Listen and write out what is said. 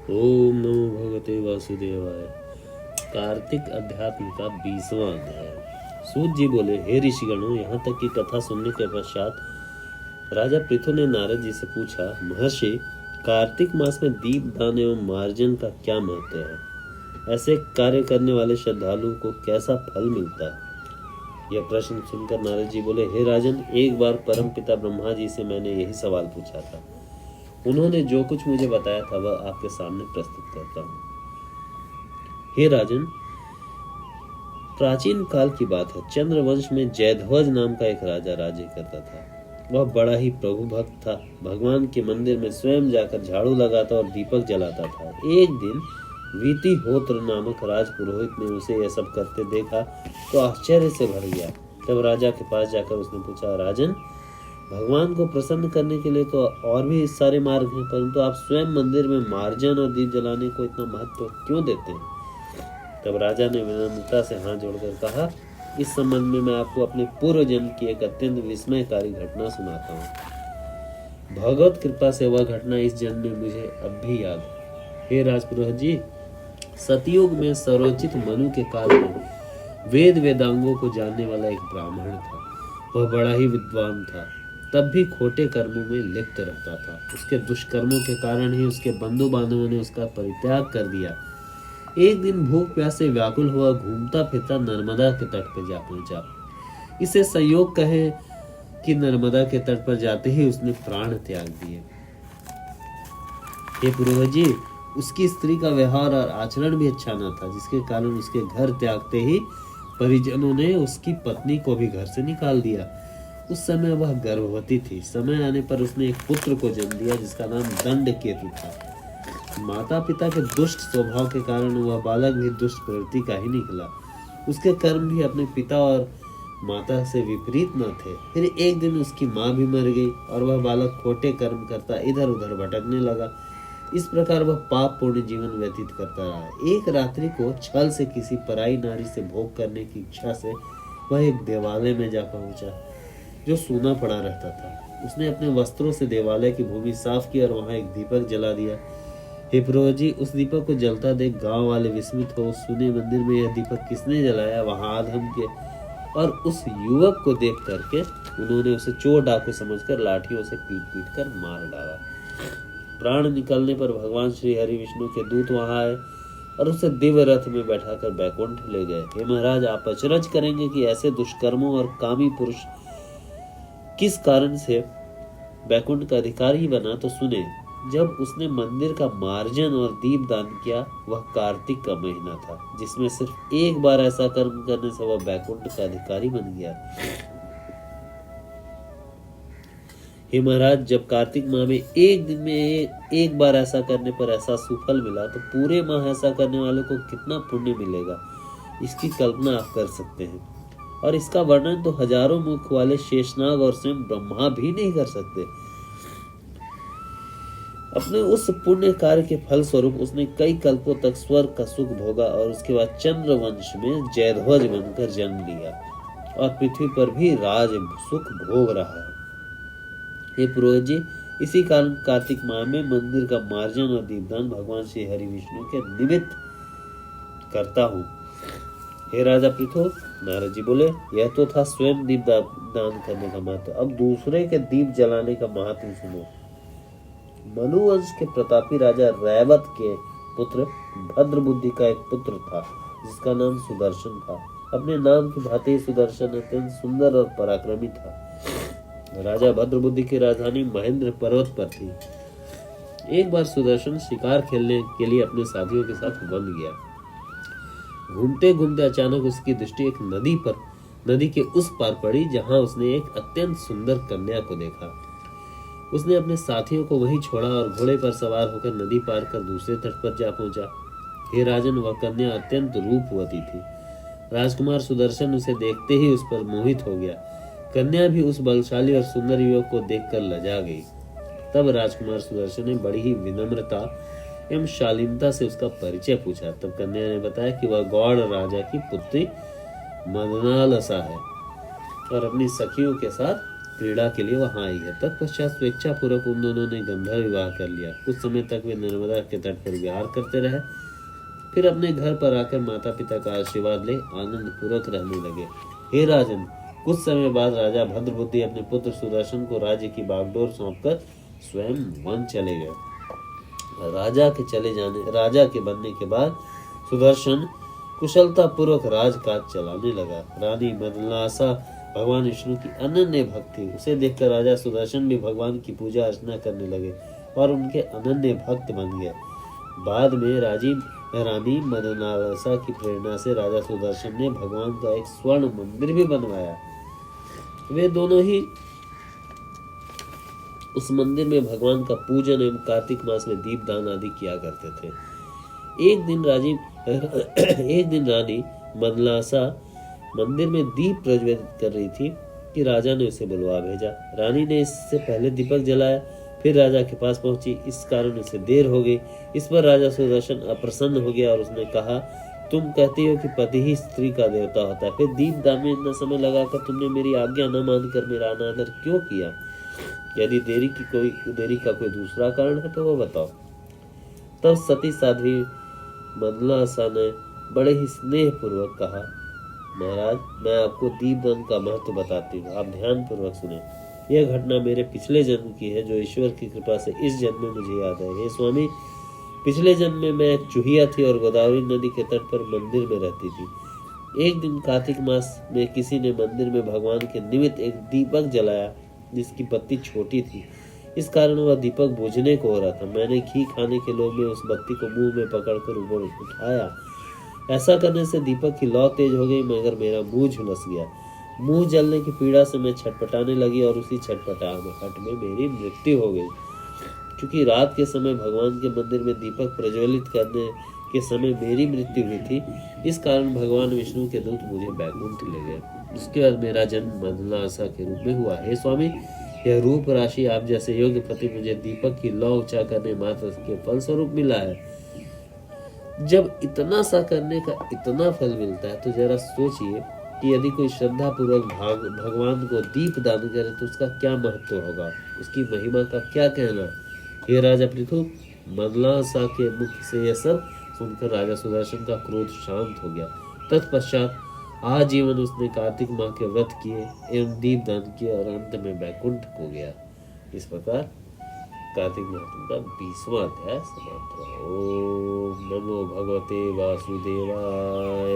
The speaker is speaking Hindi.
ओम नमो भगवते वासुदेवाय। कार्तिक अध्यात्म का 20वां अध्याय। सूत जी बोले, हे ऋषिगणों, यहाँ तक की कथा सुनने के पश्चात राजा पृथु ने नारद जी से पूछा, महर्षि, कार्तिक मास में दीप दान एवं मार्जन का क्या महत्व है? ऐसे कार्य करने वाले श्रद्धालु को कैसा फल मिलता है? यह प्रश्न सुनकर नारद जी बोले, हे राजन, एक बार परम पिता ब्रह्मा जी से मैंने यही सवाल पूछा था। उन्होंने जो कुछ मुझे बताया था वह आपके सामने प्रस्तुत करता हूँ। हे राजन, प्राचीन काल की बात है। चंद्रवंश में जयध्वज नाम का एक राजा राज्य करता था। वह बड़ा ही प्रभु भक्त था। भगवान के मंदिर में स्वयं जाकर झाड़ू लगाता और दीपक जलाता था। एक दिन वीतिहोत्र नामक राजपुरोहित ने उसे यह सब करते देखा तो आश्चर्य से भर गया। तब राजा के पास जाकर उसने पूछा, राजन, भगवान को प्रसन्न करने के लिए तो और भी सारे मार्ग हैं, परंतु आप स्वयं मंदिर में मार्जन और दीप जलाने को इतना महत्व क्यों देते हैं? तब राजा ने विनम्रता से हाथ जोड़कर कहा, इस संबंध में मैं आपको अपने पूर्व जन्म की एक अत्यंत विस्मयकारी घटना सुनाता हूँ। भगवत कृपा से वह घटना इस जन्म में मुझे अब भी याद है। हे राजपुरोहित जी, सतयुग में सरोचित मनु के काल में वेद वेदांगों को जानने वाला एक ब्राह्मण था। वह बड़ा ही विद्वान था, तब भी खोटे कर्मों में लिप्त रहता था। उसके दुष्कर्मों के कारण ही उसके बंधु बांधवों ने उसका परित्याग कर दिया। एक दिन भूख प्यास से व्याकुल हुआ घूमता फिरता नर्मदा के तट पर जा पहुंचा। इसे संयोग कहे कि नर्मदा के तट पर जाते ही उसने प्राण त्याग दिए। हे पुरोहित जी, उसकी स्त्री का व्यवहार और आचरण भी अच्छा न था, जिसके कारण उसके घर त्यागते ही परिजनों ने उसकी पत्नी को भी घर से निकाल दिया। उस समय वह गर्भवती थी। समय आने पर उसने एक पुत्र को जन्म दिया जिसका नाम दंडकेतु था। माता पिता के दुष्ट स्वभाव के कारण वह बालक भी दुष्ट प्रवृत्ति का ही निकला। उसके कर्म भी अपने पिता और माता से विपरीत न थे। फिर एक दिन उसकी माँ भी मर गई और वह बालक खोटे कर्म करता इधर उधर भटकने लगा। इस प्रकार वह पाप पूर्ण जीवन व्यतीत करता रहा। एक रात्रि को छल से किसी पराई नारी से भोग करने की इच्छा से वह एक देवालय में जा पहुंचा जो सूना पड़ा रहता था। उसने अपने वस्त्रों से देवालय की भूमि साफ की और वहां एक दीपक जला दिया। हे पुरोहित जी, उस दीपक को जलता देख गांव वाले विस्मित हो उस सुने मंदिर में यह दीपक किसने जलाया वहां आधम के और उस युवक को देख करके उन्होंने उसे चोर डाकू समझकर लाठियों से पीट पीट कर मार डाला। प्राण निकलने पर भगवान श्री हरि विष्णु के दूत वहां आए और उसे दिव्य रथ में बैठाकर बैकुंठ ले गए। हे महाराज, आप अचरज करेंगे कि ऐसे दुष्कर्मों और कामी पुरुष किस कारण से बैकुंठ का अधिकारी बना, तो सुने। जब उसने मंदिर का मार्जन और दीप दान किया, वह कार्तिक का महीना था, जिसमें सिर्फ एक बार ऐसा कर्म करने से वह बैकुंठ का अधिकारी बन गया। हे महाराज, जब कार्तिक माह में एक दिन में एक बार ऐसा करने पर ऐसा सुफल मिला, तो पूरे माह ऐसा करने वाले को कितना पुण्य मिलेगा, इसकी कल्पना आप कर सकते हैं। और इसका वर्णन तो हजारों मुख वाले शेषनाग और स्वयं ब्रह्मा भी नहीं कर सकते। अपने उस पुण्य कार्य के फल स्वरूप उसने कई कल्पों तक स्वर्ग का सुख भोगा और उसके बाद चंद्रवंश में जयध्वज बनकर जन्म लिया और पृथ्वी पर भी राज सुख भोग रहा है। हे पुरोहित जी, इसी कारण कार्तिक माह में मंदिर का मार्जन और दीपदान भगवान श्री हरि विष्णु के निमित्त करता हूँ। हे राजा पृथु, नारद जी बोले, यह तो था स्वयं दीप दान करने का महत्व। अब दूसरे के दीप जलाने का महत्व सुनो। मनुवंश के प्रतापी राजा रैवत के पुत्र भद्रबुद्धि का एक पुत्र था जिसका नाम सुदर्शन था। अपने नाम की भांति सुदर्शन अत्यंत सुंदर और पराक्रमी था। राजा भद्रबुद्धि की राजधानी महेंद्र पर्वत पर थी। एक बार सुदर्शन शिकार खेलने के लिए अपने साथियों के साथ वन गया। घूमते घूमते अचानक उसकी दृष्टि एक नदी के उस पार पड़ी जहां उसने एक अत्यंत सुंदर कन्या को देखा। उसने अपने साथियों को वहीं छोड़ा और घोड़े पर सवार होकर नदी पार कर दूसरे तट पर जा पहुंचा। हे राजन, वह कन्या अत्यंत रूपवती थी। राजकुमार सुदर्शन उसे देखते ही उस पर मोहित हो गया। कन्या भी उस बलशाली और सुंदर युवक को देखकर लजा गई। तब राजकुमार सुदर्शन ने बड़ी ही विनम्रता एवं शालीनता से उसका परिचय पूछा। तब कन्या ने बताया कि वह गौड़ राजा की पुत्री मदनालसा है और अपनी सखियों के साथ क्रीड़ा के लिए वहां आई है। तत्पश्चात स्वेच्छा पूर्वक उन दोनों ने गंधर्व विवाह कर लिया। कुछ समय तक वे नर्मदा के तट पर विहार करते रहे, फिर अपने घर पर आकर माता पिता का आशीर्वाद ले आनंद पूर्वक रहने लगे। हे राजन, कुछ समय बाद राजा भद्रबुद्धि अपने पुत्र सुदर्शन को राज्य की बागडोर सौंपकर स्वयं वन चले गए। राजा के बनने के बाद सुदर्शन कुशलता पूर्वक राजकाज चलाने लगा। रानी मदलासा भगवान विष्णु की अनन्य भक्त थी। उसे देखकर राजा सुदर्शन भी भगवान की पूजा अर्चना करने लगे और उनके अनन्य भक्त बन गए। बाद में रानी मदनालसा की प्रेरणा से राजा सुदर्शन ने भगवान का एक स्वर्ण मंदिर भी बनवाया। वे दोनों ही उस मंदिर में भगवान का पूजन एवं कार्तिक मास में दीपदान आदि किया करते थे। एक दिन रानी मदलासा मंदिर में दीप प्रज्वलित कर रही थी कि राजा ने उसे बुलवा भेजा। रानी ने इससे पहले दीपक जलाया, फिर राजा के पास पहुंची। इस कारण उसे देर हो गई। इस पर राजा सुदर्शन अप्रसन्न हो गया और उसने कहा, तुम कहती हो कि पति ही स्त्री का देवता होता है, फिर दीपदान में इतना समय लगाकर तुमने मेरी आज्ञा न मानकर मेरा अनादर क्यों किया? यदि देरी का कोई दूसरा कारण है तो वो बताओ। तब सती साध्वी मदलासा ने बड़े ही स्नेह पूर्वक कहा, महाराज, मैं आपको दीपदान का महत्व बताती हूँ, आप ध्यान पूर्वक सुने। यह घटना मेरे पिछले जन्म की है, जो ईश्वर की कृपा से इस जन्म में मुझे याद है। हे स्वामी, पिछले जन्म में मैं एक चूहिया थी और गोदावरी नदी के तट पर मंदिर में रहती थी। एक दिन कार्तिक मास में किसी ने मंदिर में भगवान के निमित्त एक दीपक जलाया, जिसकी बत्ती छोटी थी। इस कारण वह दीपक बुझने को हो रहा था। मैंने घी खाने के लोभ में उस बत्ती को मुंह में पकड़कर ऊपर उठाया। ऐसा करने से दीपक की लौ तेज हो गई, मगर मेरा मुंह झुलस गया। मुंह जलने की पीड़ा से मैं छटपटाने लगी और उसी छटपटाहट में मेरी मृत्यु हो गई। क्योंकि रात के समय भगवान के मंदिर में दीपक प्रज्वलित करने के समय मेरी मृत्यु हुई थी, इस कारण भगवान विष्णु के दूत मुझे बैकुंठ ले गए। उसके बाद मेरा जन्म मदलासा के रूप में हुआ। हे स्वामी, यह रूप राशि आप जैसे योग्य पति मुझे दीपक की लौ ऊंचा करने मात्र के फल स्वरूप मिला है। जब इतना सा करने का इतना फल मिलता है तो जरा सोचिए कि यदि कोई श्रद्धा पूर्वक भगवान को दीप दान करे तो उसका क्या महत्व होगा, उसकी महिमा का क्या कहना। हे राजा पृथु, मदलासा के मुख से यह सब सुनकर राजा सुदर्शन का क्रोध शांत हो गया। तत्पश्चात आजीवन उसने कार्तिक माह के व्रत किए एवं दीप दान किए और अंत में बैकुंठ को गया। इस प्रकार कार्तिक महात्म का 20वां अध्याय समाप्त हुआ। ओम नमो भगवते वासुदेवाय।